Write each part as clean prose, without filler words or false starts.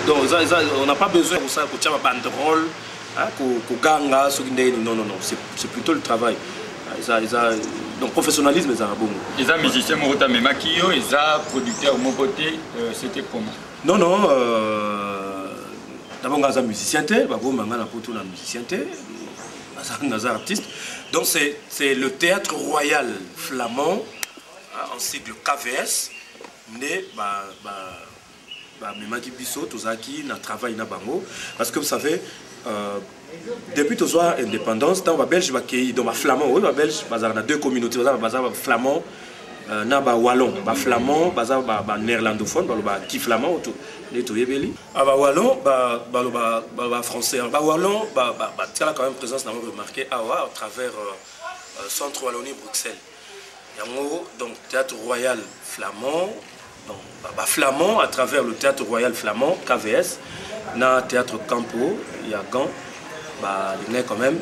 Donc on n'a pas besoin pour ça, pour faire une banderole, pour ganga, non, non, non, c'est plutôt le travail. Donc professionnalisme, c'est un bon mot. Les musiciens, mais maquillons, les producteurs, mon côté, c'était comment? Non, non, d'abord, on est musicien, on est musicien, on est artiste. Donc c'est le théâtre royal flamand, en sigle KVS, né, parce que vous savez, depuis que nous avons l'indépendance, dans la Belge, dans la flamand, oui, la Belge, il y a deux communautés, flamand, na ba wallon, ba flamand, ba néerlandophone, ba qui flamand autour, les tout yébeli. Ah ba wallon, ba français, ba wallon, tu as quand même présence, nous avons remarqué à travers Centre Wallonie Bruxelles. Il y a donc théâtre royal flamand, donc ba flamand à travers le théâtre royal flamand KVS, na théâtre Campo, il y a Gand, il y a quand même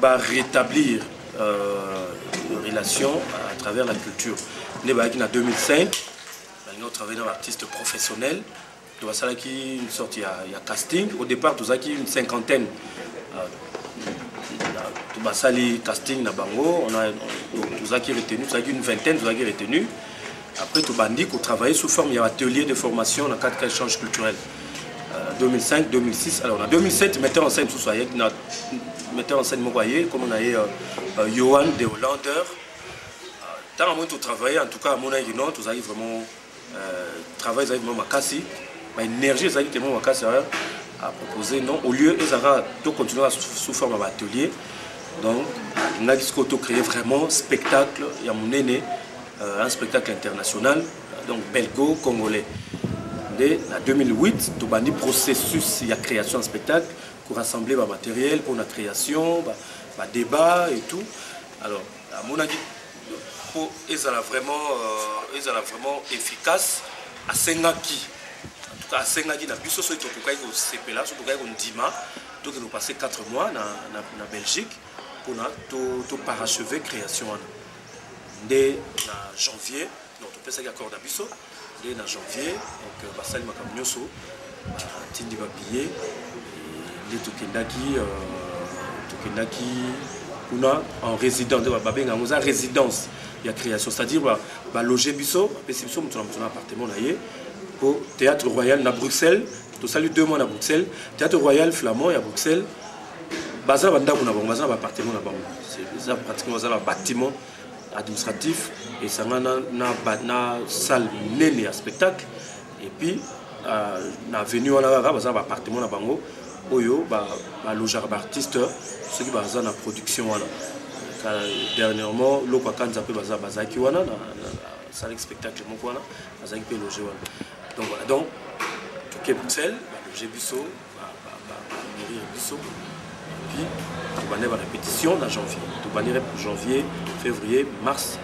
rétablir relation à travers la culture. En 2005, nous avons travaillé dans l'artiste professionnel. Nous avons une sorte, il y a casting. Au départ, nous avons une cinquantaine. Nous avons casting na bango. Nous avons retenu, nous avons une vingtaine, nous avons retenu. Après, nous avons travaillé sous forme d'atelier de formation dans le cadre d'échange culturel. 2005, 2006. Alors, en 2007, metteur en scène, metteur en scène, comme on a eu Johan de Hollander. Tant que tu travailles, en tout cas, à mon avis, non, tu as vraiment travaillé vraiment makasi, l'énergie, tu as tellement makasi à proposer, non. Au lieu, de continuer sous forme d'atelier. Donc, on a créé vraiment un spectacle, il y a mon aîné, un spectacle international, donc belgo-congolais. En 2008, tu as un processus de création de spectacle pour rassembler le matériel pour la création, le débat et tout. Alors, à mon avis, ils sont vraiment efficaces à Sengaki. En tout cas, à Sengaki, dans le bus, ils ont passé 4 mois en Belgique pour parachever la création. Dès janvier, donc on peut faire accord d'Abisso. Dès janvier, donc Basali Makamnyoso, Tindi Babillet, les Tokendaki, en résidence, en résidence, il y a création, c'est-à-dire loger Bisso, Bisso, un appartement là, pour Théâtre Royal à Bruxelles, tout ça, 2 mois à Bruxelles, Théâtre Royal Flamand à Bruxelles, Bazar Banda, on a un appartement là-bas, c'est pratiquement un bâtiment administratif et ça a une salle nénée à spectacle et puis na venu on a un appartement là bango oyo loger artiste ceux qui basent la production dernièrement le quoi quand ça peut bazaki wana na salle spectacle mon quoi bazaki peut loger donc voilà donc tout Bruxelles loger bisso nourrir bisso puis tu vas la répétition en janvier. Tu vas janvier, février, mars.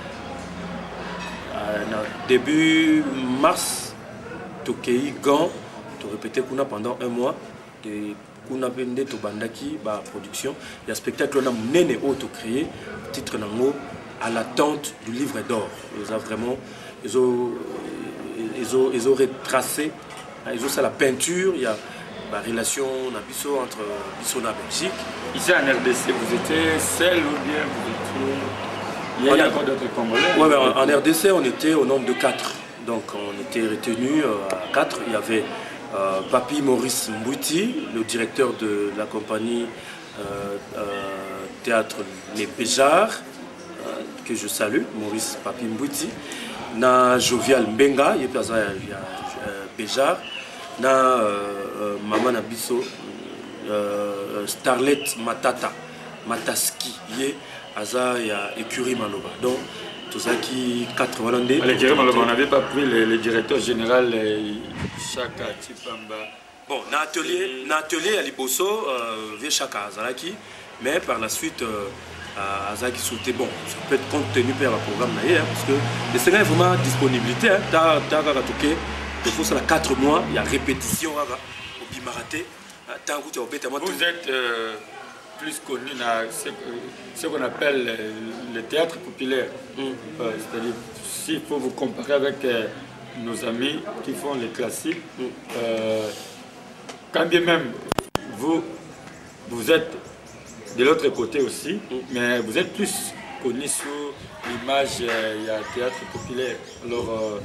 Début mars, tu as Gand, tu répété pendant 1 mois. Tu as fait la production. Il y a un spectacle qui a créé, titre à l'attente du livre d'or. Ils ont retracé, ils ont fait la peinture. Il y a la relation entre Bisso et la Belgique. Ici en RDC, vous étiez seul ou bien vous étiez... Il y a encore d'autres Congolais? Oui, mais en RDC, on était au nombre de 4. Donc on était retenus à 4. Il y avait Papi Maurice Mbouti, le directeur de la compagnie Théâtre Les Béjards, que je salue, Maurice Papi Mbouti. Na Jovial Mbenga, il y a Béjart. Na maman Nabiso Starlet Mataski yé aza ya écurie Maloba donc tout ça qui 4 Hollandais. L'écurie Maloba, on n'avait pas pris le directeur général Chaka Chipamba. Bon, na atelier à Liboso via Chaka Azalaki, mais par la suite Azaki sauté bon ça peut être compte tenu par le programme parce que le Sénégal est vraiment disponibilité t'as il faut ça 4 mois, il y a répétition au Bimaraté. Vous êtes plus connu dans ce qu'on appelle le théâtre populaire. C'est-à-dire, s'il faut vous comparer avec nos amis qui font les classiques, quand bien même vous êtes de l'autre côté aussi, mais vous êtes plus connu sous l'image il y a théâtre populaire. Alors,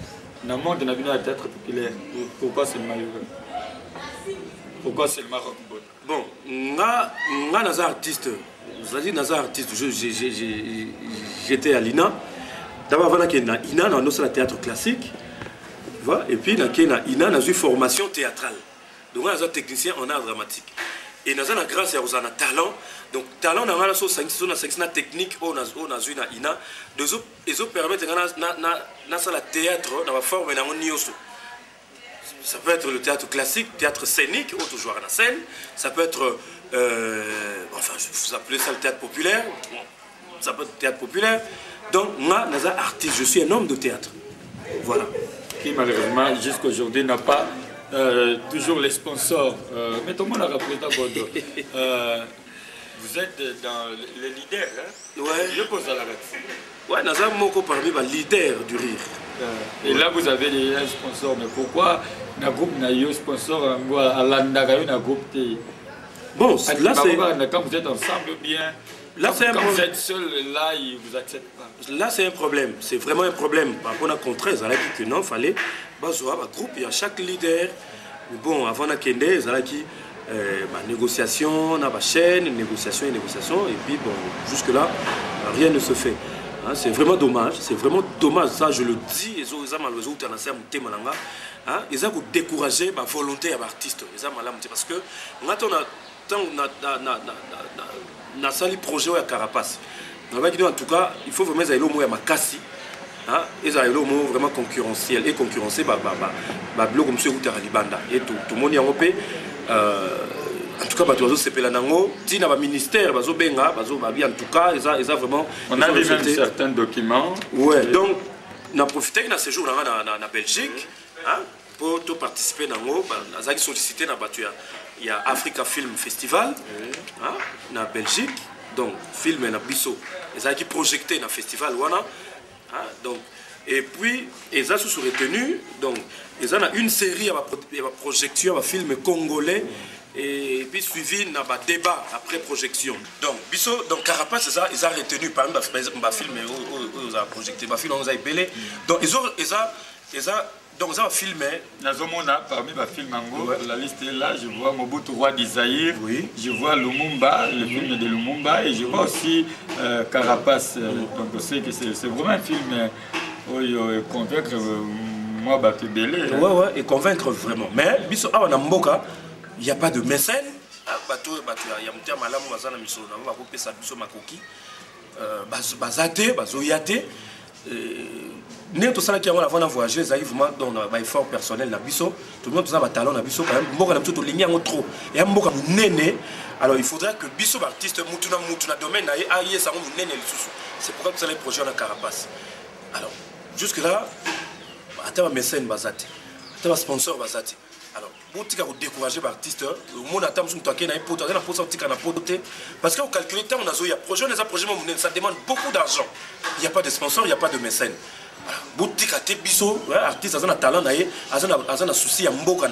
dans le monde, on a vu un théâtre populaire. Pourquoi c'est malheureux? Pourquoi c'est le Maroc? Bon, moi, je suis artiste. C'est-à-dire, je suis artiste. J'étais à l'INA. D'abord, avant l'INA, on a le théâtre classique. Et puis, dans l'INA, on a une formation théâtrale. Donc, on a un technicien en art dramatique. Et nous avons grâce à un talent. Donc, talent, on a une technique, on a une INA. Ils permettent de la théâtre, dans la forme, ça peut être le théâtre classique, théâtre scénique, ou toujours à la scène. Ça peut être, enfin, vous appelez ça le théâtre populaire. Ça peut être le théâtre populaire. Donc, moi, je suis artiste, je suis un homme de théâtre. Voilà. Qui, malheureusement, jusqu'à aujourd'hui, n'a pas toujours les sponsors. Mettons-moi la représentation. Vous êtes dans les leaders, hein? Ouais. Je pose à la retraite. Ouais, nous avons parmi les leaders du rire. Et là, vous avez les sponsors. Mais pourquoi le groupe n'a pas sponsor à l'Andagaï, groupe? Bon, là, c'est. Quand vous êtes ensemble, bien. Là, quand vous êtes seul, là, ils ne vous acceptent pas. Là, c'est un problème. C'est vraiment un problème. Par rapport à la contraire, il a dit que non, il fallait. Un groupe, il y a chaque leader. Mais bon, avant la Kende, il a dit négociation, on a ma chaîne, négociation. Et puis, bon, jusque-là, rien ne se fait. Hein, c'est vraiment dommage. C'est vraiment dommage. Ça, je le dis. Ils ont découragé ma volonté à l'artiste. Parce que, on a sali projet à Carapace. En tout cas, il faut vraiment aller au moins à Makassi. Ils ont vraiment concurrentiel et concurrencé blog comme ce que Libanda et tout le monde y a européen. En tout cas, bateau c'est pelanango. Si na ministère, bazo benga, bazo babi. En tout cas, ils ont vraiment. On a vu même certains documents. Ouais. Donc, on a profité de ce jour là en Belgique, pour participer dans le. On a sollicité dans il y a Africa Film Festival, en Belgique. Donc, film na biso. Ils ont projeté dans le festival wana. Donc, et puis, ils ont sous retenu, donc, ils ont une série de projection, de films congolais, et puis suivi dans un débat après projection. Donc, Carapace, c'est ça, ils ont retenu par exemple un film où ils ont projeté, un film où ils ont épelé. Donc, ils ont filmé. Parmi les films Ango, la liste est là, je vois Mobutu Roi d'Isaïr, je vois Lumumba, le film de Lumumba, et je vois aussi Carapace. Donc, je sais que c'est vraiment un film convaincre moi, Batubélé. Ouais, et convaincre vraiment. Mais, il n'y a pas de mécène. Il y a un terme à la moisson, on va couper ça, makoki. Bazate, bazoyate. Nous, tout ça qui avons avant de voyager, ça arrive dans un effort personnel. Tout le monde a un talent, quand même. Trop. Et alors il faudrait que Bisso artiste, Mutuna domaine, c'est pourquoi vous allez projet en Carapace. Alors, jusque-là, il y a un mécène, il y a un sponsor. Alors, si vous découragez l'artiste, le monde attend parce que vous calculez le temps, on a un projet, ça demande beaucoup d'argent. Il n'y a pas de sponsor, il n'y a pas de mécène. Boutique à Bisso, artiste a un talent, a un souci à Mboka,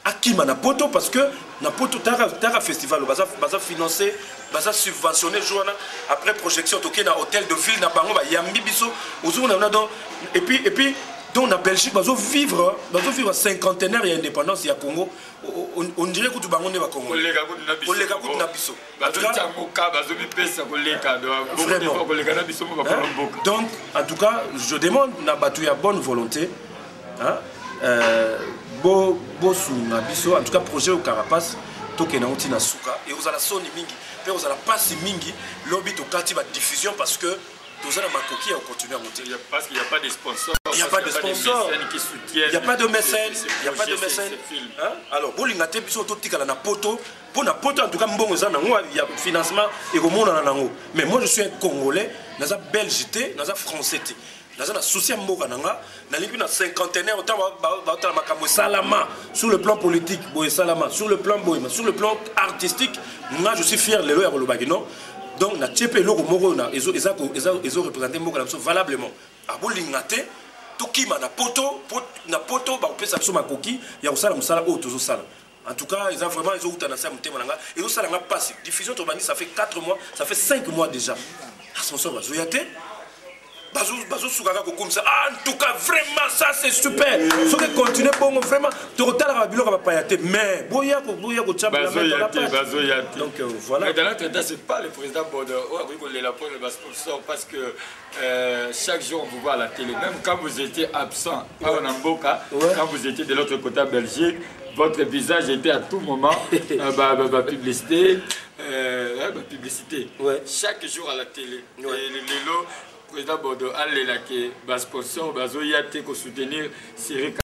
Akima na poto parce que na poto tara festival baza financé baza subventionné jour après projection toké na hôtel de ville na bango ba yambi biso et puis dans la Belgique bazo vivre cinquantenaire et indépendance ya Congo on dirait que tout bango ne va Congo koleka kutu na biso donc en tout cas je demande na batu ya bonne volonté na biso en tout cas projet au Carapace tokena uti na suka et vous allez soni mingi et vous allez passer mingi lobby to kati ba diffusion parce que tous allez makoki à continuer à monter parce qu'il n'y a pas de sponsors, il n'y a pas de sponsors, il n'y a pas de mécènes, il n'y a pas de mécènes. Alors bolinga te biso to tikala na poto pour na poto en tout cas mbongo za nango il y a financement et au monde na nango mais moi je suis un Congolais naza belgité naza français dans un souci à Mboka Nanga, dans une cinquantenaire, sur le plan politique, sur le plan artistique, moi je suis fier de l'heure au Bagino. Donc, na tchepé l'eau moro, ils ont représenté Mboka valablement. À Bolingate, tokima na poto ba opesa biso makoki ya kosala mosala oyo tozosala. En tout cas, ils ont vraiment ils ont ça passé. Diffusion ça fait 4 mois, ça fait 5 mois déjà. Ascension comme ça. En tout cas, vraiment, ça c'est super. Si on continue, vraiment, tu retournes à la pailleté. Mais, boya, donc voilà. Mais dans notre état, ce n'est pas le président Bordeaux. Oui, on l'a pour le sponsor parce que chaque jour, on vous voit à la télé. Même quand vous étiez absent à Onamboka, quand vous étiez de l'autre côté à Belgique, votre visage était à tout moment publicité. Publicité. Chaque jour à la télé. Et le président Bordeaux a les sponsors, il y a soutenir Cyril